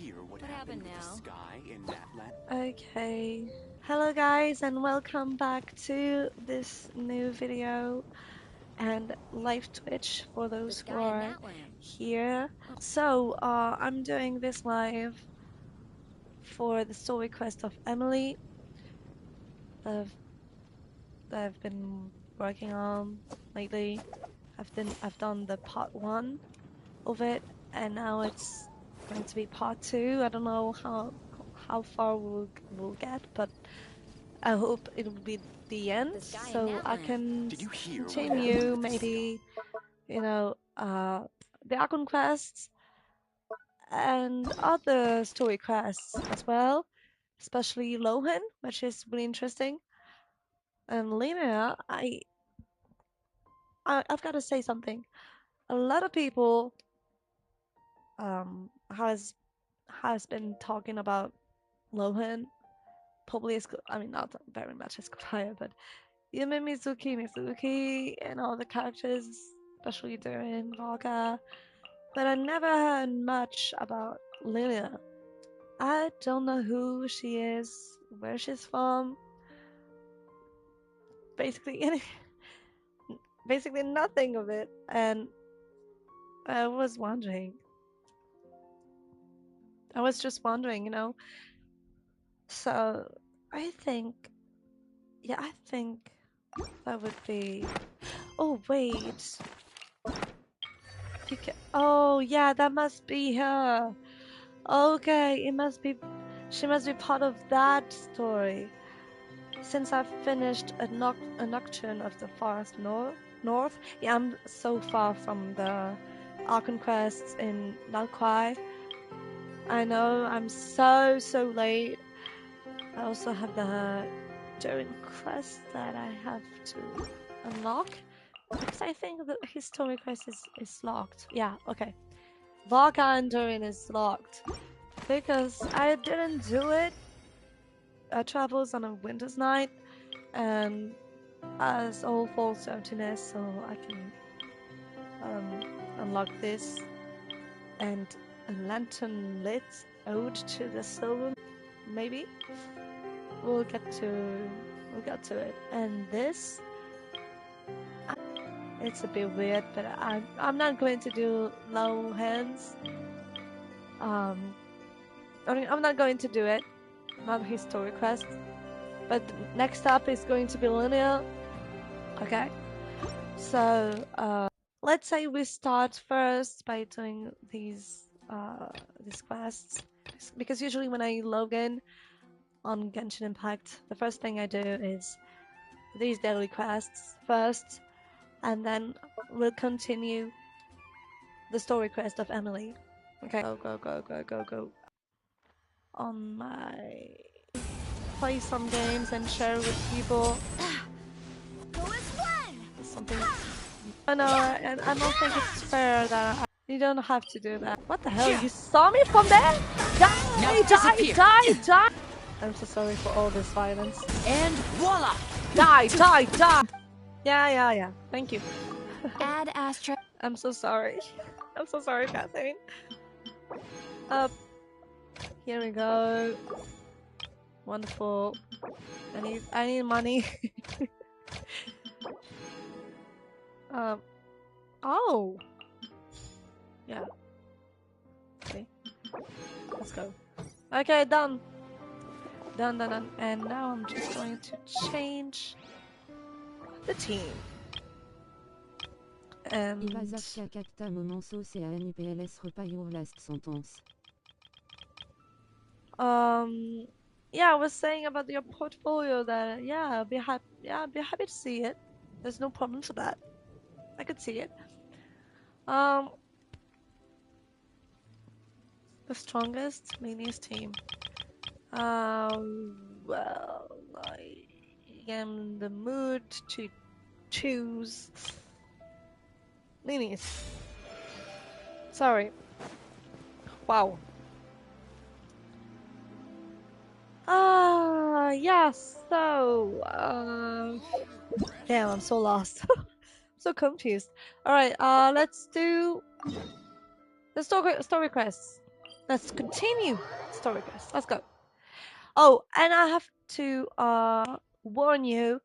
hear what happened with the sky in that land? Okay, hello guys and welcome back to this new video and live Twitch for those who are here. So I'm doing this live for the story quest of Emily that I've been working on lately. I've done the part 1 of it and now it's going to be part 2. I don't know how far we'll get, but I hope it will be the end, so I can continue maybe, you know, the Archon quests and other story quests as well, especially Lohan, which is really interesting. And Lena, I've got to say something. A lot of people has been talking about Lohan. Probably I mean not very much as Kaya, but Yume Mizuki, and all the characters, especially during Vaga, but I never heard much about Lilia. I don't know who she is, where she's from, basically basically nothing of it, and I was just wondering, you know. So I think, yeah, I think that would be. Oh wait. Oh yeah, that must be her. Okay, she must be part of that story. Since I've finished a Nocturne of the Forest North, yeah, I'm so far from the Archon quests in Nalquai. I know, I'm so late. I also have the Durin quest that I have to unlock, because I think the history quest is locked. Yeah, okay. Vaga and Durin is locked because I didn't do it. I travels on a winter's night and as all false emptiness, so I can unlock this and a lantern lit ode to the soul. Maybe we'll get to it. And this, it's a bit weird, but I'm not going to do low hands. I mean, I'm not going to do it. Not historic quest. But next up is going to be linear. Okay. So let's say we start first by doing these quests, because usually when I log in on Genshin Impact, the first thing I do is these daily quests first, and then we'll continue the story quest of Emily. Okay. Go. On my play some games and share with people. Something. I know, and I don't think it's fair that you don't have to do that. What the hell? You saw me from there? Die! I'm so sorry for all this violence. And voila! Die! Yeah. Thank you. Add Astra. I'm so sorry. I'm so sorry, Kathleen. Here we go. Wonderful. I need money. Oh. Yeah. Okay. Let's go. Okay, done. Done. And now I'm just going to change the team. And yeah, I was saying about your portfolio that I'll be happy to see it. There's no problem for that. I could see it. The strongest, meanest team. Well, I am in the mood to choose Linis. Sorry. Wow. Yes, so, damn, I'm so lost. So confused. Alright, let's do the story quests. Let's continue. Story quest. Let's go. Oh, and I have to warn you.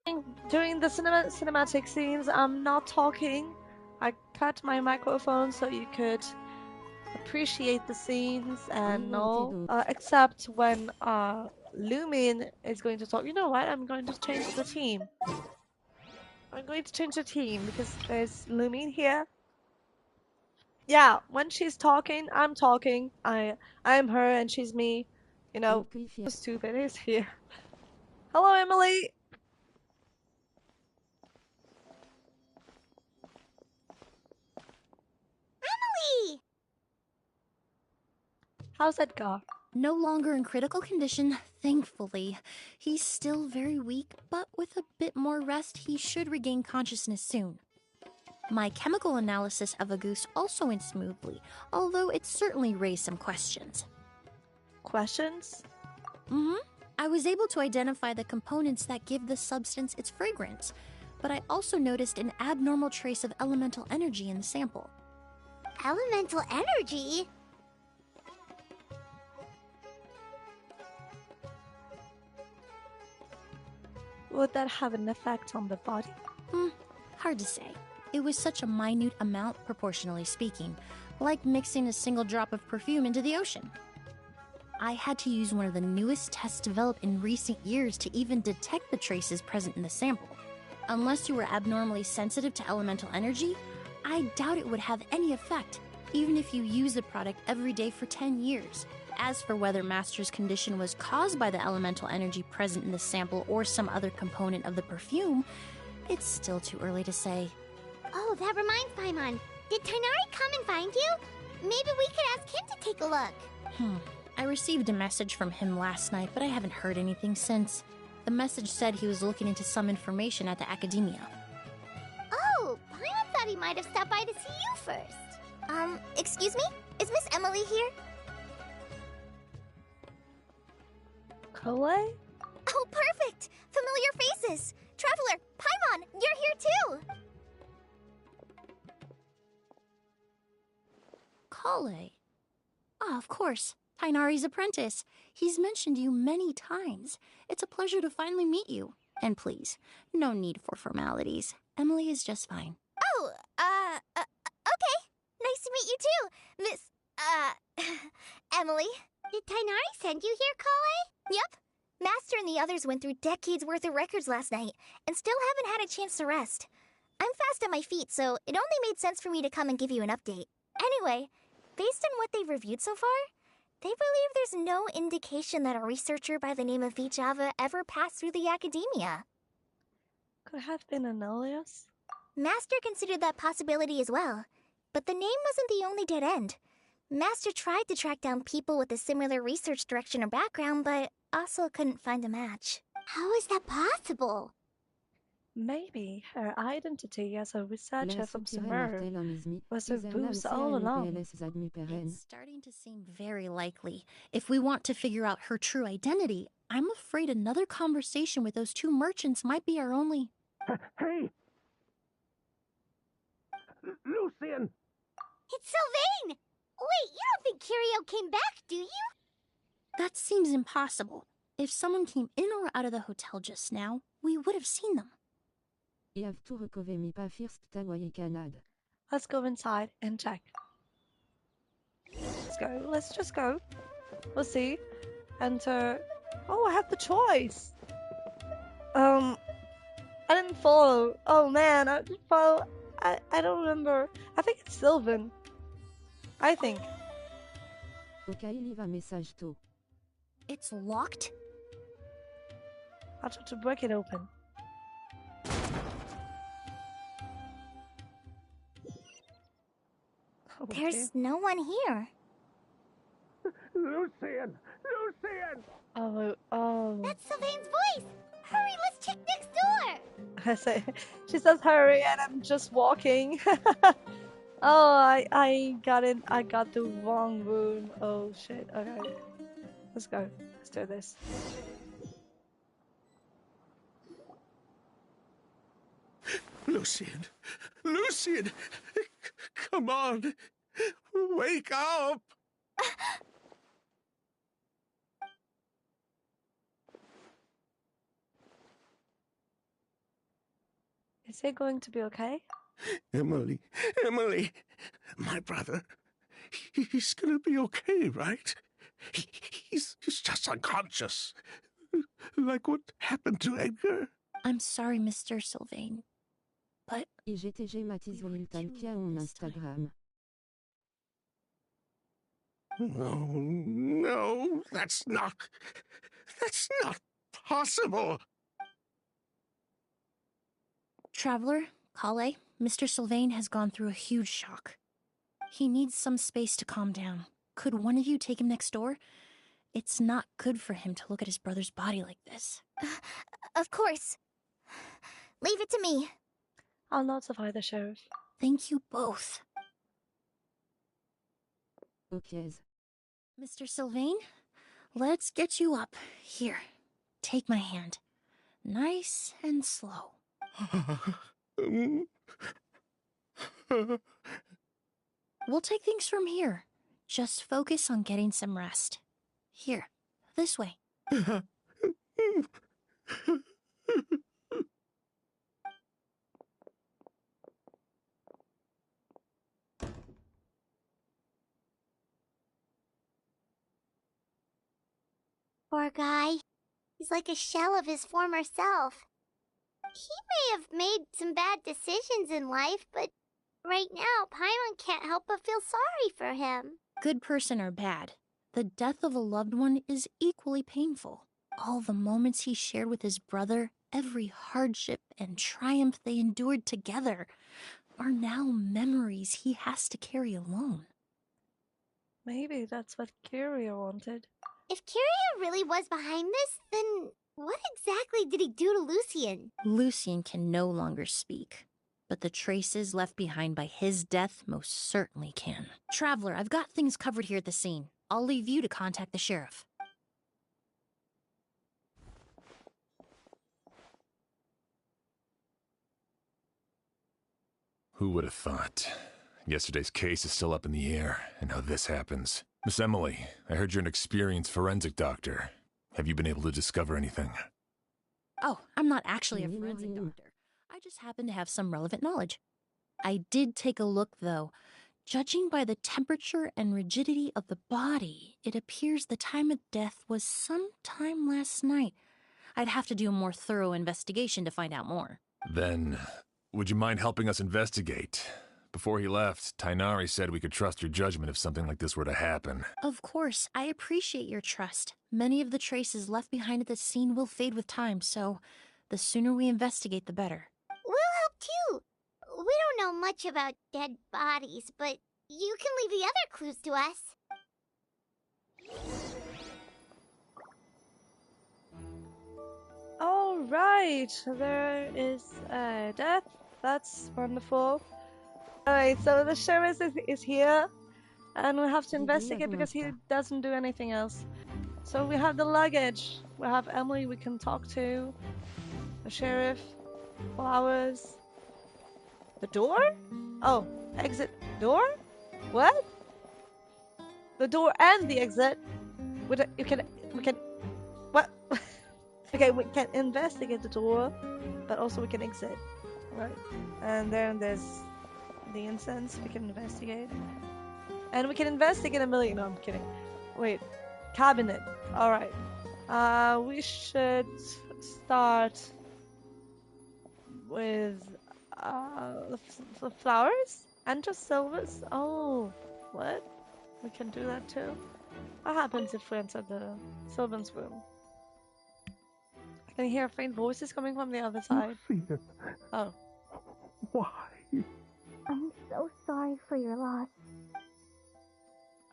During the cinematic scenes, I'm not talking. I cut my microphone so you could appreciate the scenes and all, except when Lumin is going to talk. You know what? I'm going to change the team. I'm going to change the team because there's Lumin here. Yeah, when she's talking, I'm talking. I'm her and she's me. You know, stupid is here. Hello, Emily. Emily! How's Edgar? No longer in critical condition, thankfully. He's still very weak, but with a bit more rest, he should regain consciousness soon. My chemical analysis of Auguste also went smoothly, although it certainly raised some questions. Questions? I was able to identify the components that give the substance its fragrance, but I also noticed an abnormal trace of elemental energy in the sample. Elemental energy? Would that have an effect on the body? Hard to say. It was such a minute amount, proportionally speaking, like mixing a single drop of perfume into the ocean. I had to use one of the newest tests developed in recent years to even detect the traces present in the sample. Unless you were abnormally sensitive to elemental energy, I doubt it would have any effect, even if you use the product every day for 10 years. As for whether Master's condition was caused by the elemental energy present in the sample or some other component of the perfume, it's still too early to say. Oh, that reminds Paimon. Did Tighnari come and find you? Maybe we could ask him to take a look. I received a message from him last night, but I haven't heard anything since. The message said he was looking into some information at the academia. Oh, Paimon thought he might have stopped by to see you first. Excuse me? Is Miss Emily here? Chloe? Oh, perfect! Familiar faces! Traveler, Paimon, you're here too! Kale? Ah, of course. Tighnari's apprentice. He's mentioned you many times. It's a pleasure to finally meet you. And please, no need for formalities. Emily is just fine. Oh, okay. Nice to meet you too, Miss, Emily. Did Tighnari send you here, Kale? Yep. Master and the others went through decades worth of records last night, and still haven't had a chance to rest. I'm fast on my feet, so it only made sense for me to come and give you an update. Anyway, based on what they've reviewed so far, they believe there's no indication that a researcher by the name of Vijava ever passed through the academia. Could have been an alias? Master considered that possibility as well, but the name wasn't the only dead end. Master tried to track down people with a similar research direction or background, but also couldn't find a match. How is that possible? Maybe her identity as a researcher from Sumer was a ruse all along. It's starting to seem very likely. If we want to figure out her true identity, I'm afraid another conversation with those two merchants might be our only... Hey! Lucian! It's Sylvain! Wait, you don't think Curio came back, do you? That seems impossible. If someone came in or out of the hotel just now, we would have seen them. Let's go inside and check. Let's go. Let's just go. We'll see. Enter. Oh, I have the choice. I didn't follow. Oh man, I didn't follow. I don't remember. I think it's Sylvan. I think. It's locked? I'll try to break it open. Okay. There's no one here. Lucian! Lucian! Oh. That's Sylvain's voice! Hurry, let's check next door! She says hurry and I'm just walking. Oh, I got it. I got the wrong room. Oh shit. Okay. Let's go. Let's do this. Lucian! Lucian! Come on! Wake up! Is he going to be okay? Emily, my brother, he's gonna be okay, right? He's just unconscious. Like what happened to Edgar? I'm sorry, Mr. Sylvain, but... IGTG Mathis Wilton on Instagram. No, that's not possible. Traveler, Kale, Mr. Sylvain has gone through a huge shock. He needs some space to calm down. Could one of you take him next door? It's not good for him to look at his brother's body like this. Of course. Leave it to me. I'll notify the sheriff. Thank you both. Okay. Mr. Sylvain, let's get you up. Here, take my hand. Nice and slow. We'll take things from here. Just focus on getting some rest. Here, this way. Poor guy. He's like a shell of his former self. He may have made some bad decisions in life, but right now, Paimon can't help but feel sorry for him. Good person or bad, the death of a loved one is equally painful. All the moments he shared with his brother, every hardship and triumph they endured together, are now memories he has to carry alone. Maybe that's what Kyria wanted. If Kyria really was behind this, then what exactly did he do to Lucien? Lucien can no longer speak, but the traces left behind by his death most certainly can. Traveler, I've got things covered here at the scene. I'll leave you to contact the sheriff. Who would have thought? Yesterday's case is still up in the air, and now this happens. Miss Emily, I heard you're an experienced forensic doctor. Have you been able to discover anything? Oh, I'm not actually a forensic doctor. I just happen to have some relevant knowledge. I did take a look, though. Judging by the temperature and rigidity of the body, it appears the time of death was sometime last night. I'd have to do a more thorough investigation to find out more. Then, would you mind helping us investigate? Before he left, Tainari said we could trust your judgment if something like this were to happen. Of course, I appreciate your trust. Many of the traces left behind at the scene will fade with time, so the sooner we investigate, the better. We'll help too. We don't know much about dead bodies, but you can leave the other clues to us. All right, there is a death. That's wonderful. Alright, so the sheriff is here, and we have to investigate because he doesn't do anything else. So we have the luggage. We have Emily we can talk to. The sheriff. Flowers. The door? Oh, exit door? What? The door and the exit? We can... What? Okay, we can investigate the door, but also we can exit. Right. And then there's the incense we can investigate. And we can investigate a million. No, I'm kidding. Wait. Cabinet. Alright. We should start with the flowers and just silvers. Oh, what? We can do that too. What happens if we enter the Sylvan's room? I can hear faint voices coming from the other side. Lucien, Oh. why? I'm so sorry for your loss.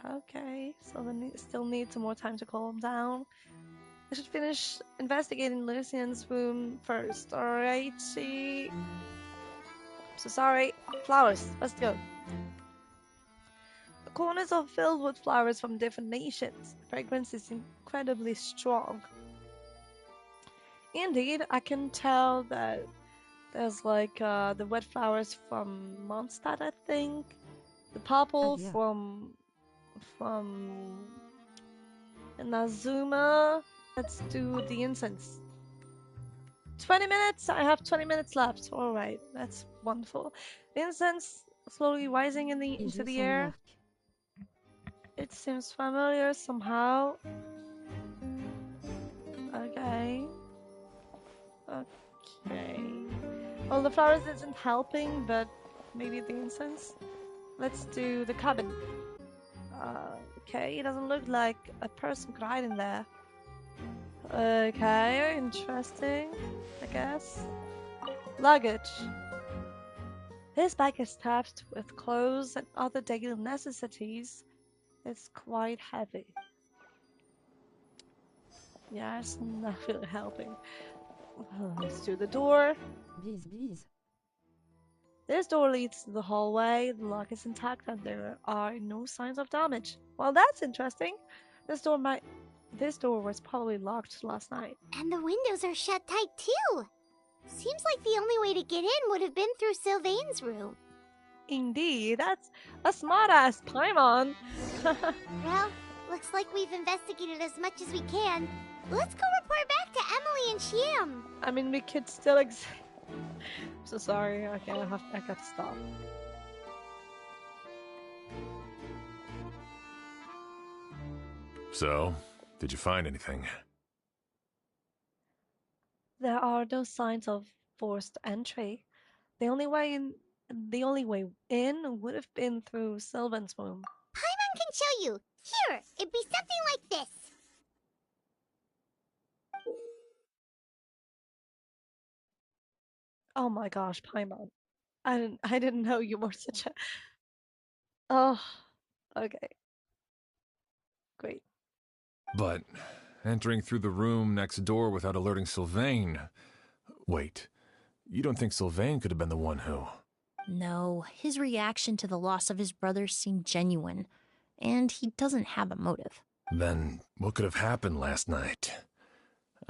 Okay, so we still need some more time to calm down. I should finish investigating Lucian's room first, alrighty? So sorry. Flowers, let's go. The corners are filled with flowers from different nations. The fragrance is incredibly strong. Indeed, I can tell that there's like the red flowers from Mondstadt, I think. The purple yeah. from Inazuma. Let's do the incense 20 minutes? I have 20 minutes left. Alright, that's wonderful. The incense slowly rising Et into je the sens air. l'arc. It seems familiar somehow. Okay. Okay. Well, the flowers isn't helping, but maybe the incense. Let's do the cabin. Okay, it doesn't look like a person could hide in there. Okay, interesting, I guess. Luggage. This bag is stuffed with clothes and other daily necessities. It's quite heavy. Yeah, it's not really helping. Let's do the door. Bise, bise. This door leads to the hallway. The lock is intact and there are no signs of damage. Well, that's interesting. This door was probably locked last night. And the windows are shut tight too. Seems like the only way to get in would have been through Sylvain's room. Indeed, that's a smart-ass Paimon. Well, looks like we've investigated as much as we can. Let's go report back to Emily and Shiam. I mean, we could still exist. I'm so sorry. Okay, I got to stop. So, did you find anything? There are no signs of forced entry. The only way in would have been through Sylvan's room. Paimon can show you. Here, it'd be something like this. Oh my gosh, Paimon. I didn't know you were such a... Oh, okay. Great. But entering through the room next door without alerting Sylvain... Wait, you don't think Sylvain could have been the one who... No, his reaction to the loss of his brother seemed genuine, and he doesn't have a motive. Then what could have happened last night?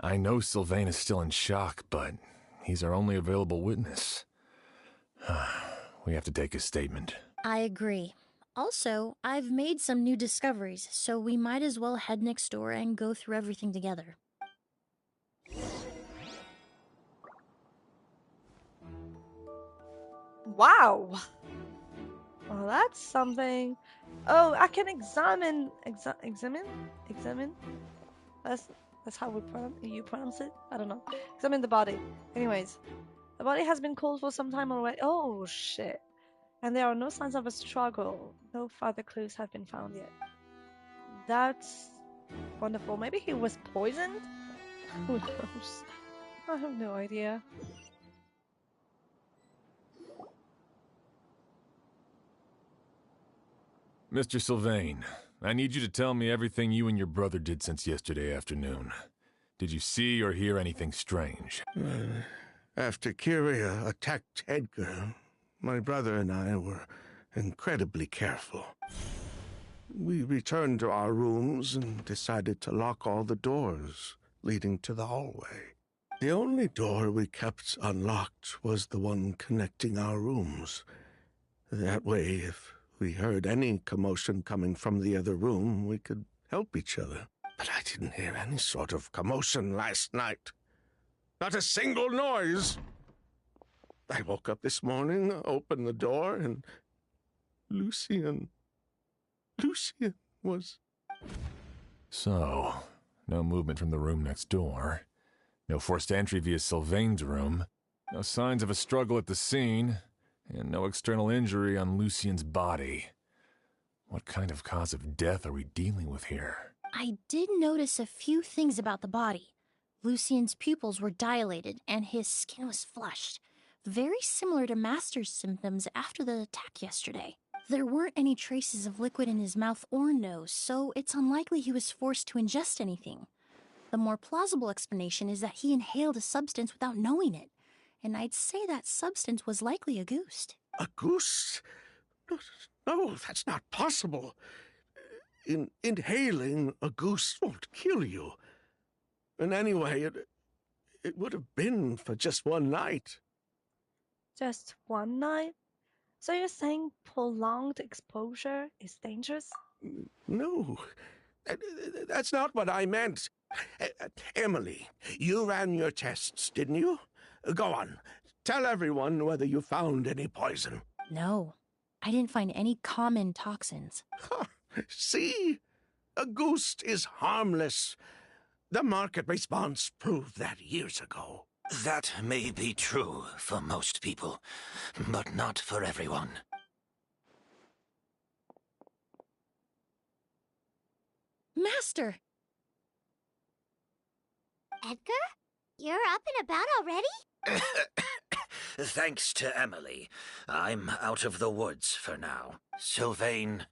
I know Sylvain is still in shock, but he's our only available witness. We have to take his statement. I agree. Also, I've made some new discoveries, so we might as well head next door and go through everything together. Wow. Well, that's something. Oh, I can examine. That's how you pronounce it. I don't know. Examine the body. Anyways, the body has been cold for some time already. Oh shit. And there are no signs of a struggle. No further clues have been found yet. That's wonderful. Maybe he was poisoned? Who knows? I have no idea. Mr. Sylvain, I need you to tell me everything you and your brother did since yesterday afternoon. Did you see or hear anything strange? After Kyria attacked Edgar, my brother and I were incredibly careful. We returned to our rooms and decided to lock all the doors leading to the hallway. The only door we kept unlocked was the one connecting our rooms. That way, if we heard any commotion coming from the other room, we could help each other. But I didn't hear any sort of commotion last night. Not a single noise. I woke up this morning, opened the door, and Lucian was... So, no movement from the room next door. No forced entry via Sylvain's room. No signs of a struggle at the scene. And no external injury on Lucian's body. What kind of cause of death are we dealing with here? I did notice a few things about the body. Lucian's pupils were dilated, and his skin was flushed. Very similar to Master's symptoms after the attack yesterday. There weren't any traces of liquid in his mouth or nose, so it's unlikely he was forced to ingest anything. The more plausible explanation is that he inhaled a substance without knowing it, and I'd say that substance was likely a goose. A goose? No, that's not possible. Inhaling a goose won't kill you. And anyway, it would have been for just one night. Just one night? So you're saying prolonged exposure is dangerous? No, that's not what I meant. Emily, you ran your tests, didn't you? Go on. Tell everyone whether you found any poison. No, I didn't find any common toxins. See? A ghost is harmless. The market response proved that years ago. That may be true for most people, but not for everyone. Master! Edgar? You're up and about already? Thanks to Emily, I'm out of the woods for now. Sylvain,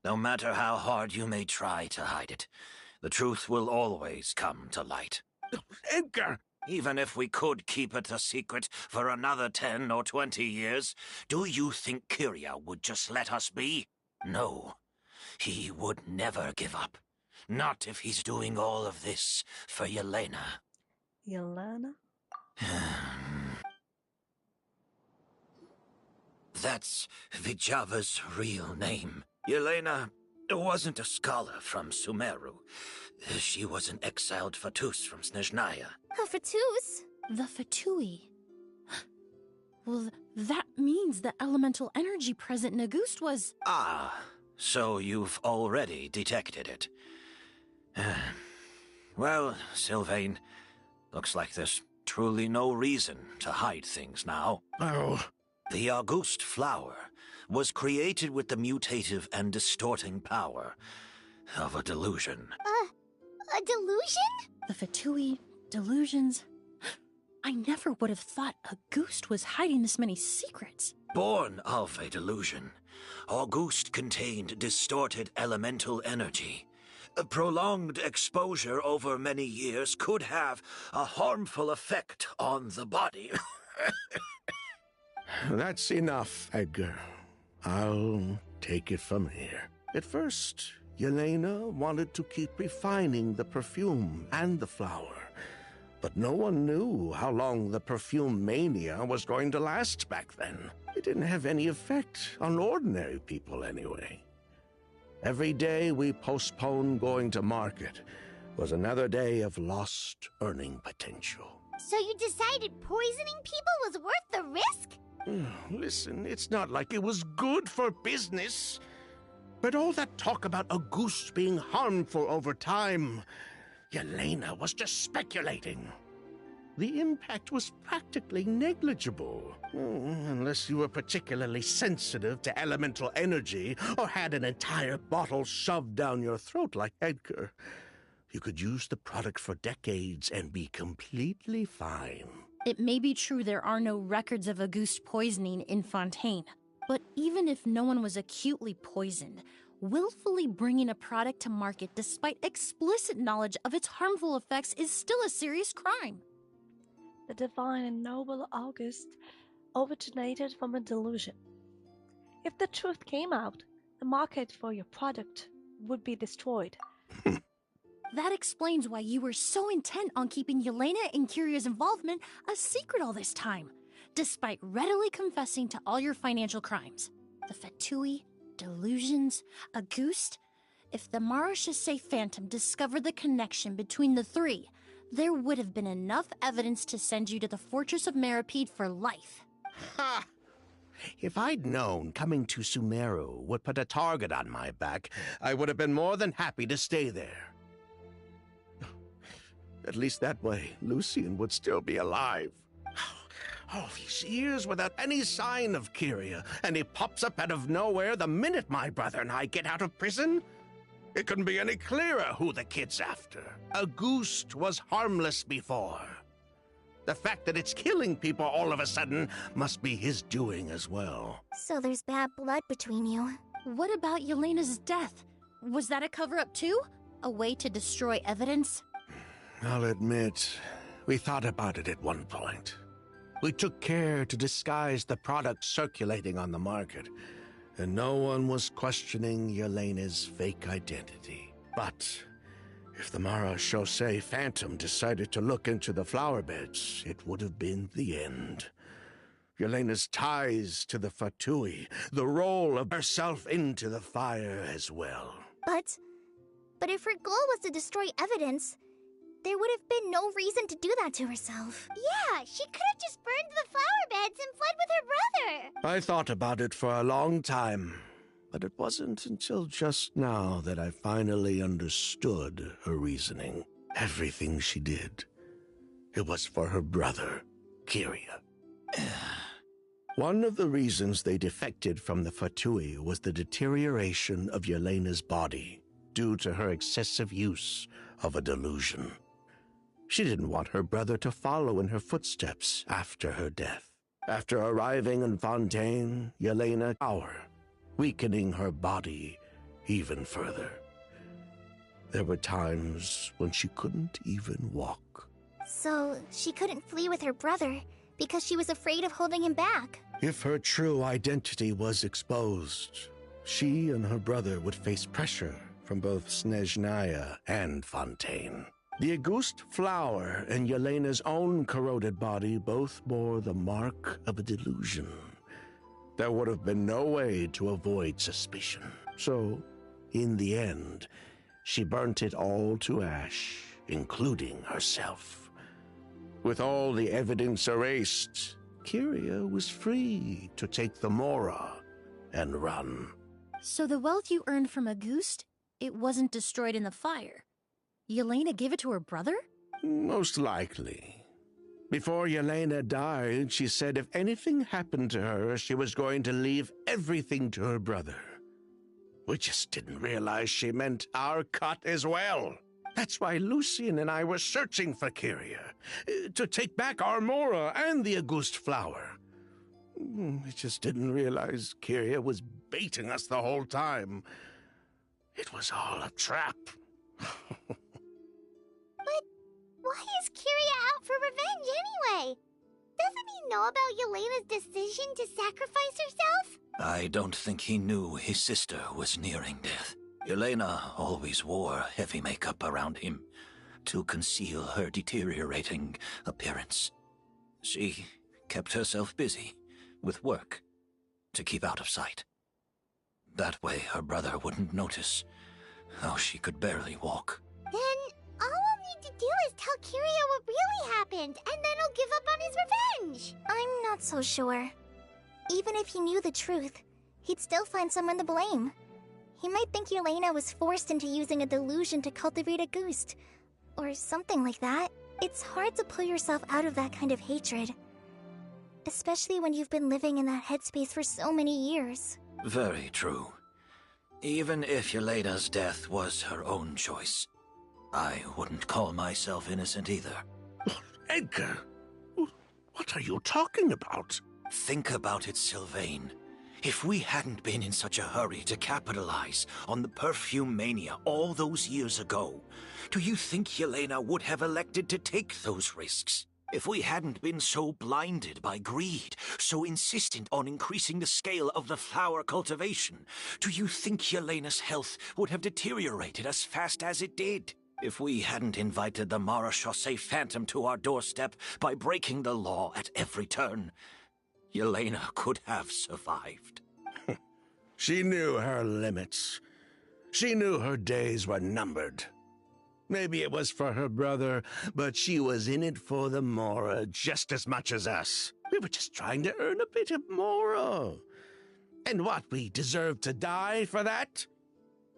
no matter how hard you may try to hide it, the truth will always come to light. Edgar! Even if we could keep it a secret for another 10 or 20 years, do you think Kyria would just let us be? No. He would never give up. Not if he's doing all of this for Yelena. Yelena? That's Vijava's real name. Yelena wasn't a scholar from Sumeru. She was an exiled Fatus from Snezhnaya. A Fatus? The Fatui. Well, that means the elemental energy present in Auguste was... Ah, so you've already detected it. Well, Sylvain, looks like there's truly no reason to hide things now. Oh. The Auguste flower was created with the mutative and distorting power of a delusion. A delusion? The Fatui, delusions... I never would have thought Auguste was hiding this many secrets. Born of a delusion, Auguste contained distorted elemental energy. A prolonged exposure over many years could have a harmful effect on the body. That's enough, Edgar. I'll take it from here. At first, Yelena wanted to keep refining the perfume and the flower. But no one knew how long the perfume mania was going to last back then. It didn't have any effect on ordinary people anyway. Every day we postponed going to market was another day of lost earning potential. So you decided poisoning people was worth the risk? Listen, it's not like it was good for business. But all that talk about Auguste being harmful over time... Yelena was just speculating. The impact was practically negligible. Unless you were particularly sensitive to elemental energy or had an entire bottle shoved down your throat like Edgar. You could use the product for decades and be completely fine. It may be true there are no records of Auguste poisoning in Fontaine, but even if no one was acutely poisoned, willfully bringing a product to market despite explicit knowledge of its harmful effects is still a serious crime. The divine and noble Auguste originated from a delusion. If the truth came out, the market for your product would be destroyed. That explains why you were so intent on keeping Yelena and Kyria's involvement a secret all this time, despite readily confessing to all your financial crimes. The Fatui, delusions, Auguste. If the Marechaussee Phantom discovered the connection between the three, there would have been enough evidence to send you to the Fortress of Meripede for life. Ha! If I'd known coming to Sumeru would put a target on my back, I would have been more than happy to stay there. At least that way, Lucien would still be alive. All these years without any sign of Kyria, and he pops up out of nowhere the minute my brother and I get out of prison? It couldn't be any clearer who the kid's after. Auguste was harmless before. The fact that it's killing people all of a sudden must be his doing as well. So there's bad blood between you. What about Yelena's death? Was that a cover-up too? A way to destroy evidence? I'll admit, we thought about it at one point. We took care to disguise the product circulating on the market, and no one was questioning Yelena's fake identity. But if the Marechaussee Phantom decided to look into the flower beds, it would have been the end. Yelena's ties to the Fatui, the role of herself into the fire as well. But if her goal was to destroy evidence, there would have been no reason to do that to herself. Yeah, she could have just burned the flower beds and fled with her brother. I thought about it for a long time, but it wasn't until just now that I finally understood her reasoning. Everything she did, it was for her brother, Kyria. One of the reasons they defected from the Fatui was the deterioration of Yelena's body due to her excessive use of a delusion. She didn't want her brother to follow in her footsteps after her death. After arriving in Fontaine, Yelena cowered, weakening her body even further. There were times when she couldn't even walk. So, she couldn't flee with her brother because she was afraid of holding him back. If her true identity was exposed, she and her brother would face pressure from both Snezhnaya and Fontaine. The Auguste flower and Yelena's own corroded body both bore the mark of a delusion. There would have been no way to avoid suspicion. So, in the end, she burnt it all to ash, including herself. With all the evidence erased, Kyria was free to take the Mora and run. So the wealth you earned from Auguste, it wasn't destroyed in the fire. Yelena gave it to her brother? Most likely. Before Yelena died, she said if anything happened to her, she was going to leave everything to her brother. We just didn't realize she meant our cut as well. That's why Lucien and I were searching for Kyria, to take back our Mora and the Auguste flower. We just didn't realize Kyria was baiting us the whole time. It was all a trap. But why is Kyria out for revenge anyway? Doesn't he know about Yelena's decision to sacrifice herself? I don't think he knew his sister was nearing death. Yelena always wore heavy makeup around him to conceal her deteriorating appearance. She kept herself busy with work to keep out of sight. That way her brother wouldn't notice how she could barely walk. Then all we'll need to do is tell Kyria what really happened, and then he'll give up on his revenge. I'm not so sure. Even if he knew the truth, he'd still find someone to blame. He might think Yelena was forced into using a delusion to cultivate a Auguste, or something like that. It's hard to pull yourself out of that kind of hatred, especially when you've been living in that headspace for so many years. Very true. Even if Yelena's death was her own choice, I wouldn't call myself innocent either. Edgar, what are you talking about? Think about it, Sylvain. If we hadn't been in such a hurry to capitalize on the perfume mania all those years ago, do you think Yelena would have elected to take those risks? If we hadn't been so blinded by greed, so insistent on increasing the scale of the flower cultivation, do you think Yelena's health would have deteriorated as fast as it did? If we hadn't invited the Marechaussee Phantom to our doorstep by breaking the law at every turn, Yelena could have survived. She knew her limits. She knew her days were numbered. Maybe it was for her brother, but she was in it for the Mora just as much as us. We were just trying to earn a bit of Mora. And what, we deserve to die for that?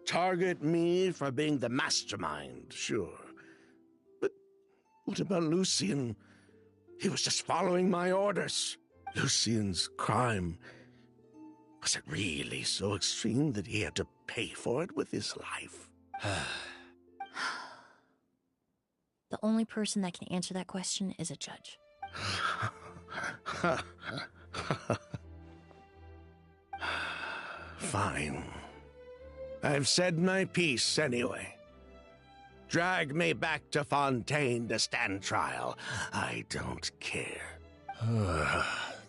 Target me for being the mastermind, sure. But what about Lucien? He was just following my orders. Lucien's crime, was it really so extreme that he had to pay for it with his life? The only person that can answer that question is a judge. Fine. I've said my piece anyway. Drag me back to Fontaine to stand trial. I don't care.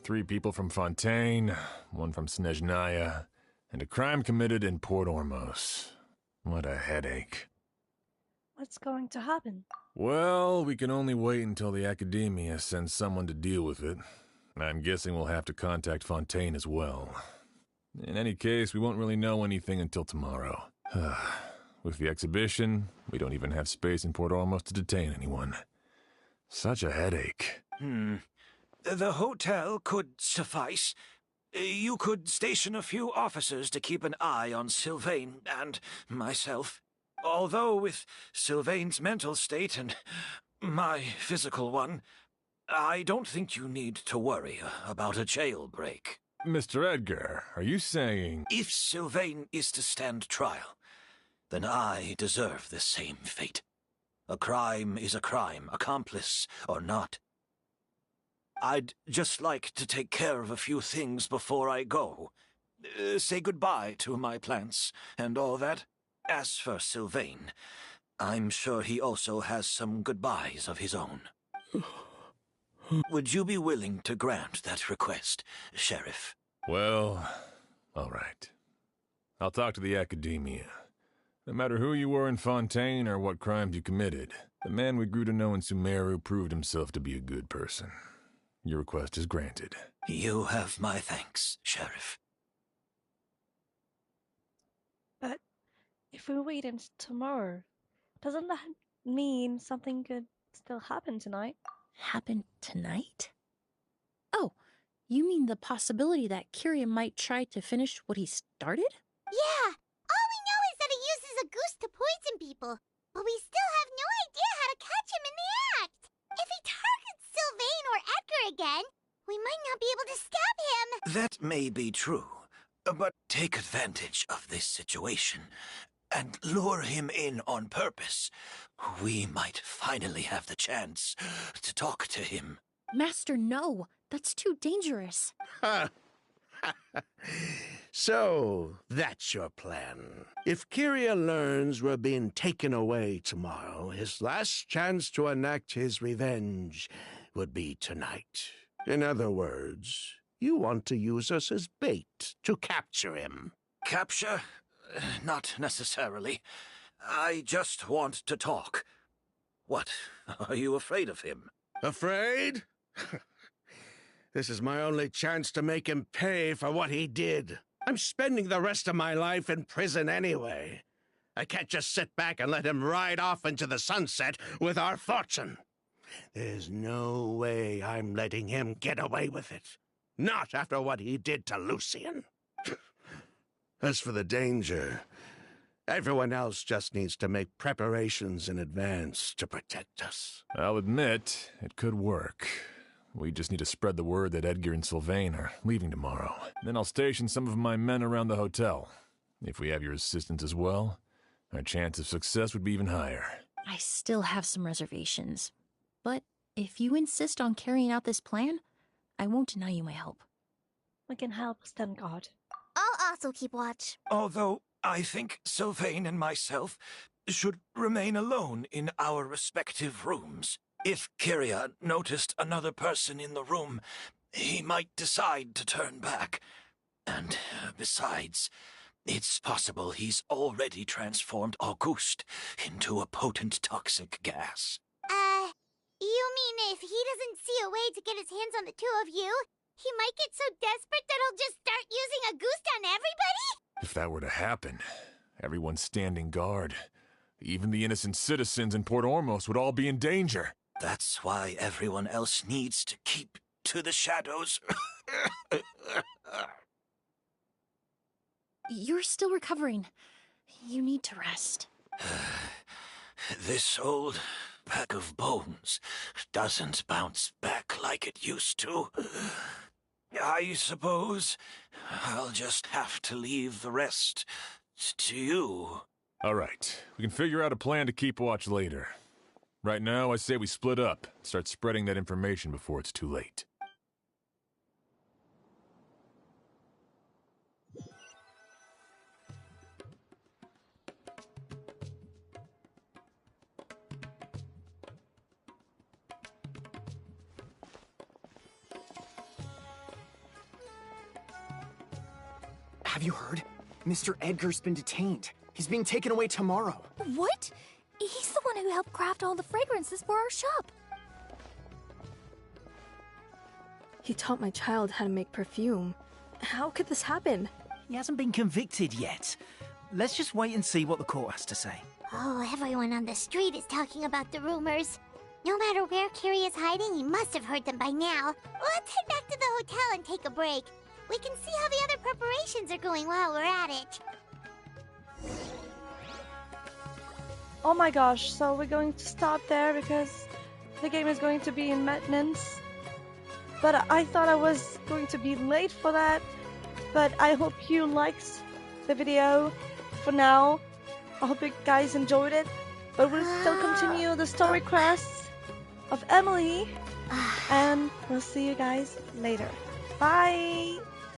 3 people from Fontaine, 1 from Snezhnaya, and a crime committed in Port Ormos. What a headache. What's going to happen? Well, we can only wait until the Academia sends someone to deal with it. I'm guessing we'll have to contact Fontaine as well. In any case, we won't really know anything until tomorrow. With the exhibition, we don't even have space in Port Ormos to detain anyone. Such a headache. The hotel could suffice. You could station a few officers to keep an eye on Sylvain and myself. Although with Sylvain's mental state and my physical one, I don't think you need to worry about a jailbreak. Mr. Edgar, are you saying... If Sylvain is to stand trial, then I deserve the same fate. A crime is a crime, accomplice or not. I'd just like to take care of a few things before I go. Say goodbye to my plants and all that. As for Sylvain, I'm sure he also has some goodbyes of his own. Would you be willing to grant that request, Sheriff? Well, all right. I'll talk to the Academia. No matter who you were in Fontaine or what crimes you committed, the man we grew to know in Sumeru proved himself to be a good person. Your request is granted. You have my thanks, Sheriff. But if we wait until tomorrow, doesn't that mean something could still happen tonight? Happen tonight? Oh, you mean the possibility that Kyria might try to finish what he started? Yeah, all we know is that he uses a goose to poison people, but we still have no idea how to catch him in the act. If he targets Sylvain or Edgar again, we might not be able to stab him. That may be true, but take advantage of this situation and lure him in on purpose. We might finally have the chance to talk to him. Master, no. That's too dangerous. So, that's your plan. If Kyria learns we're being taken away tomorrow, his last chance to enact his revenge would be tonight. In other words, you want to use us as bait to capture him. Capture? Not necessarily. I just want to talk. What? Are you afraid of him? Afraid? This is my only chance to make him pay for what he did. I'm spending the rest of my life in prison anyway. I can't just sit back and let him ride off into the sunset with our fortune. There's no way I'm letting him get away with it. Not after what he did to Lucian. As for the danger, everyone else just needs to make preparations in advance to protect us. I'll admit, it could work. We just need to spread the word that Edgar and Sylvain are leaving tomorrow. Then I'll station some of my men around the hotel. If we have your assistance as well, our chance of success would be even higher. I still have some reservations. But if you insist on carrying out this plan, I won't deny you my help. We can help stand guard. I'll also keep watch. Although I think Sylvain and myself should remain alone in our respective rooms. If Kyria noticed another person in the room, he might decide to turn back. And besides, it's possible he's already transformed Auguste into a potent toxic gas. You mean if he doesn't see a way to get his hands on the two of you, he might get so desperate that he'll just start using Auguste on everybody? If that were to happen, everyone's standing guard. Even the innocent citizens in Port Ormos would all be in danger. That's why everyone else needs to keep to the shadows. You're still recovering. You need to rest. This old bag of bones doesn't bounce back like it used to. I suppose I'll just have to leave the rest to you. All right, we can figure out a plan to keep watch later. Right now, I say we split up, start spreading that information before it's too late. Have you heard? Mr. Edgar's been detained. He's being taken away tomorrow. What? He's the one who helped craft all the fragrances for our shop. He taught my child how to make perfume. How could this happen? He hasn't been convicted yet, let's just wait and see what the court has to say. Oh, everyone on the street is talking about the rumors. No matter where Kiri is hiding, he must have heard them by now. Let's head back to the hotel and take a break. We can see how the other preparations are going while we're at it. Oh my gosh, so we're going to stop there because the game is going to be in maintenance. But I thought I was going to be late for that. But I hope you liked the video for now. I hope you guys enjoyed it. But we'll still continue the story quests of Émilie. And we'll see you guys later. Bye!